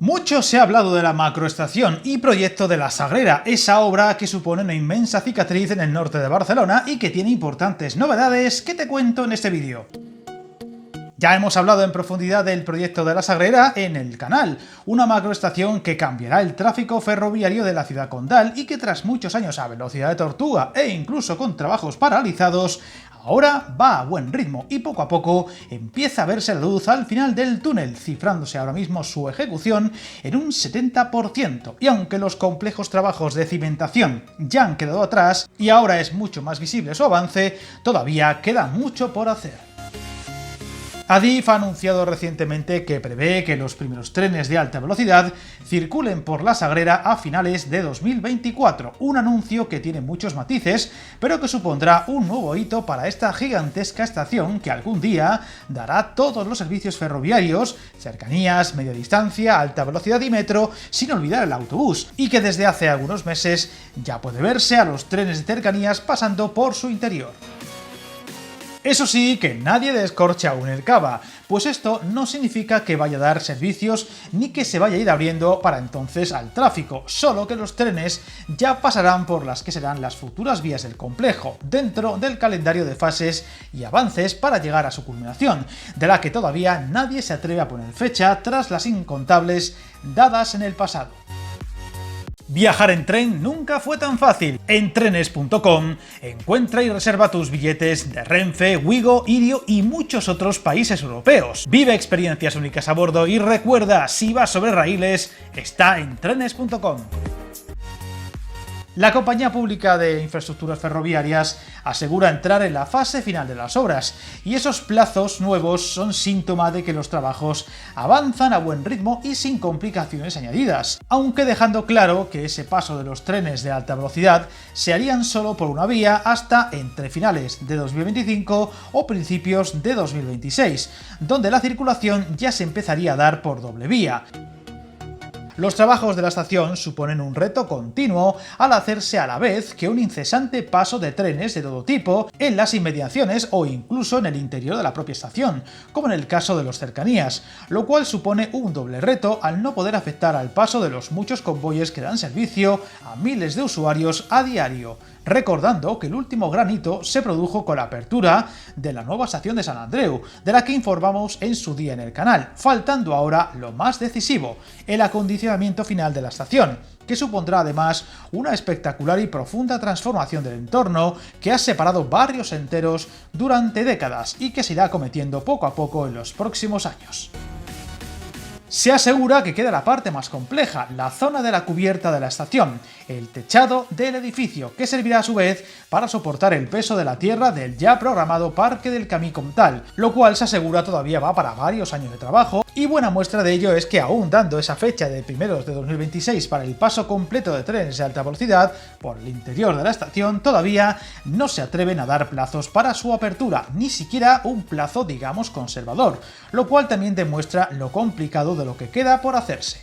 Mucho se ha hablado de la macroestación y proyecto de la Sagrera, esa obra que supone una inmensa cicatriz en el norte de Barcelona y que tiene importantes novedades que te cuento en este vídeo. Ya hemos hablado en profundidad del proyecto de la Sagrera en el canal, una macroestación que cambiará el tráfico ferroviario de la ciudad condal y que tras muchos años a velocidad de tortuga e incluso con trabajos paralizados, ahora va a buen ritmo y poco a poco empieza a verse la luz al final del túnel, cifrándose ahora mismo su ejecución en un 70%. Y aunque los complejos trabajos de cimentación ya han quedado atrás y ahora es mucho más visible su avance, todavía queda mucho por hacer. Adif ha anunciado recientemente que prevé que los primeros trenes de alta velocidad circulen por la Sagrera a finales de 2024, un anuncio que tiene muchos matices, pero que supondrá un nuevo hito para esta gigantesca estación que algún día dará todos los servicios ferroviarios, cercanías, media distancia, alta velocidad y metro, sin olvidar el autobús, y que desde hace algunos meses ya puede verse a los trenes de cercanías pasando por su interior. Eso sí, que nadie descorche aún el cava, pues esto no significa que vaya a dar servicios ni que se vaya a ir abriendo para entonces al tráfico, solo que los trenes ya pasarán por las que serán las futuras vías del complejo, dentro del calendario de fases y avances para llegar a su culminación, de la que todavía nadie se atreve a poner fecha tras las incontables dadas en el pasado. Viajar en tren nunca fue tan fácil. En trenes.com encuentra y reserva tus billetes de Renfe, Wigo, Irio y muchos otros países europeos. Vive experiencias únicas a bordo y recuerda, si vas sobre raíles, está en trenes.com. La compañía pública de infraestructuras ferroviarias asegura entrar en la fase final de las obras, y esos plazos nuevos son síntoma de que los trabajos avanzan a buen ritmo y sin complicaciones añadidas, aunque dejando claro que ese paso de los trenes de alta velocidad se harían solo por una vía hasta entre finales de 2025 o principios de 2026, donde la circulación ya se empezaría a dar por doble vía. Los trabajos de la estación suponen un reto continuo al hacerse a la vez que un incesante paso de trenes de todo tipo en las inmediaciones o incluso en el interior de la propia estación, como en el caso de los cercanías, lo cual supone un doble reto al no poder afectar al paso de los muchos convoyes que dan servicio a miles de usuarios a diario. Recordando que el último gran hito se produjo con la apertura de la nueva estación de Sant Andreu, de la que informamos en su día en el canal, faltando ahora lo más decisivo, el acondicionamiento final de la estación, que supondrá además una espectacular y profunda transformación del entorno que ha separado barrios enteros durante décadas y que se irá cometiendo poco a poco en los próximos años. Se asegura que queda la parte más compleja, la zona de la cubierta de la estación, el techado del edificio, que servirá a su vez para soportar el peso de la tierra del ya programado Parque del Camí Comtal, lo cual se asegura todavía va para varios años de trabajo, y buena muestra de ello es que aún dando esa fecha de primeros de 2026 para el paso completo de trenes de alta velocidad por el interior de la estación, todavía no se atreven a dar plazos para su apertura, ni siquiera un plazo digamos conservador, lo cual también demuestra lo complicado de lo que queda por hacerse.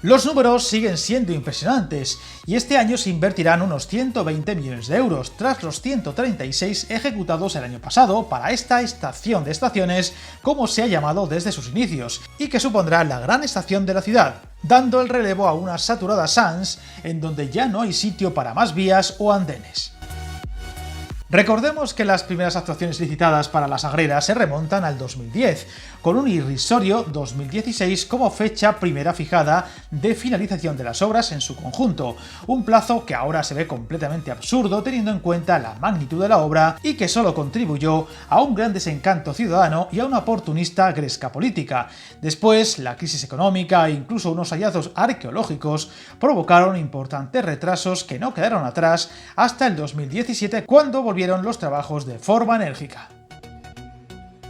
Los números siguen siendo impresionantes, y este año se invertirán unos 120 millones de euros, tras los 136 ejecutados el año pasado para esta estación de estaciones, como se ha llamado desde sus inicios, y que supondrá la gran estación de la ciudad, dando el relevo a una saturada Sants, en donde ya no hay sitio para más vías o andenes. Recordemos que las primeras actuaciones licitadas para la Sagrera se remontan al 2010, con un irrisorio 2016 como fecha primera fijada de finalización de las obras en su conjunto, un plazo que ahora se ve completamente absurdo teniendo en cuenta la magnitud de la obra y que solo contribuyó a un gran desencanto ciudadano y a una oportunista gresca política. Después, la crisis económica e incluso unos hallazgos arqueológicos provocaron importantes retrasos que no quedaron atrás hasta el 2017, cuando volvieron los trabajos de forma enérgica.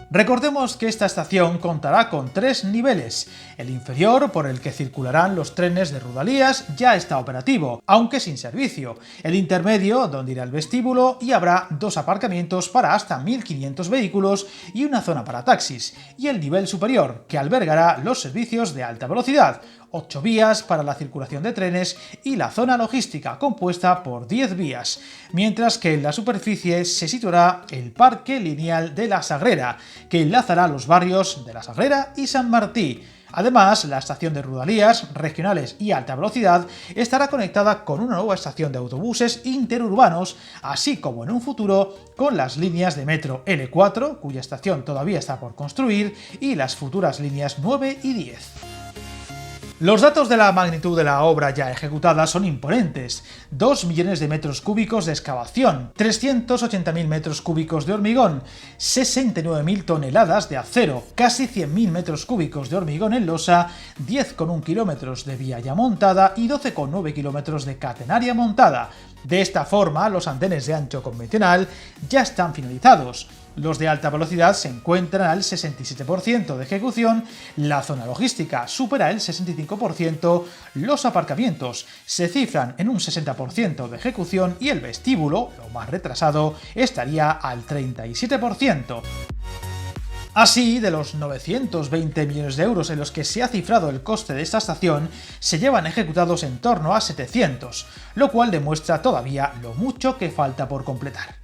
Recordemos que esta estación contará con 3 niveles. El inferior, por el que circularán los trenes de Rodalies, ya está operativo, aunque sin servicio. El intermedio, donde irá el vestíbulo, y habrá 2 aparcamientos para hasta 1.500 vehículos y una zona para taxis. Y el nivel superior, que albergará los servicios de alta velocidad, 8 vías para la circulación de trenes y la zona logística, compuesta por 10 vías, mientras que en la superficie se situará el Parque Lineal de la Sagrera, que enlazará los barrios de la Sagrera y Sant Martí. Además, la estación de rodalías, regionales y alta velocidad estará conectada con una nueva estación de autobuses interurbanos, así como en un futuro con las líneas de metro L4, cuya estación todavía está por construir, y las futuras líneas 9 y 10. Los datos de la magnitud de la obra ya ejecutada son imponentes: 2 millones de metros cúbicos de excavación, 380.000 metros cúbicos de hormigón, 69.000 toneladas de acero, casi 100.000 metros cúbicos de hormigón en losa, 10,1 kilómetros de vía ya montada y 12,9 kilómetros de catenaria montada. De esta forma, los andenes de ancho convencional ya están finalizados. Los de alta velocidad se encuentran al 67% de ejecución, la zona logística supera el 65%, los aparcamientos se cifran en un 60% de ejecución y el vestíbulo, lo más retrasado, estaría al 37%. Así, de los 920 millones de euros en los que se ha cifrado el coste de esta estación, se llevan ejecutados en torno a 700, lo cual demuestra todavía lo mucho que falta por completar.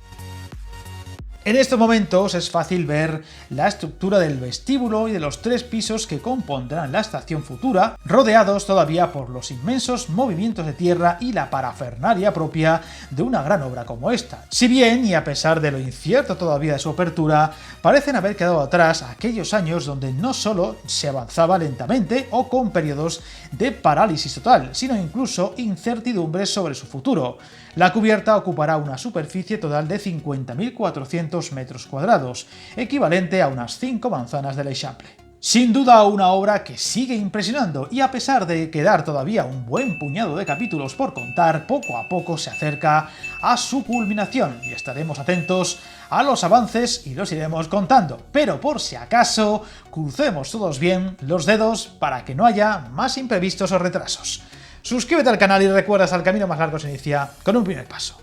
En estos momentos es fácil ver la estructura del vestíbulo y de los 3 pisos que compondrán la estación futura, rodeados todavía por los inmensos movimientos de tierra y la parafernalia propia de una gran obra como esta. Si bien, y a pesar de lo incierto todavía de su apertura, parecen haber quedado atrás aquellos años donde no solo se avanzaba lentamente o con periodos de parálisis total, sino incluso incertidumbres sobre su futuro. La cubierta ocupará una superficie total de 50.400 metros cuadrados, equivalente a unas 5 manzanas de l'Eixample. Sin duda una obra que sigue impresionando y a pesar de quedar todavía un buen puñado de capítulos por contar, poco a poco se acerca a su culminación y estaremos atentos a los avances y los iremos contando. Pero por si acaso, crucemos todos bien los dedos para que no haya más imprevistos o retrasos. Suscríbete al canal y recuerda que el camino más largo se inicia con un primer paso.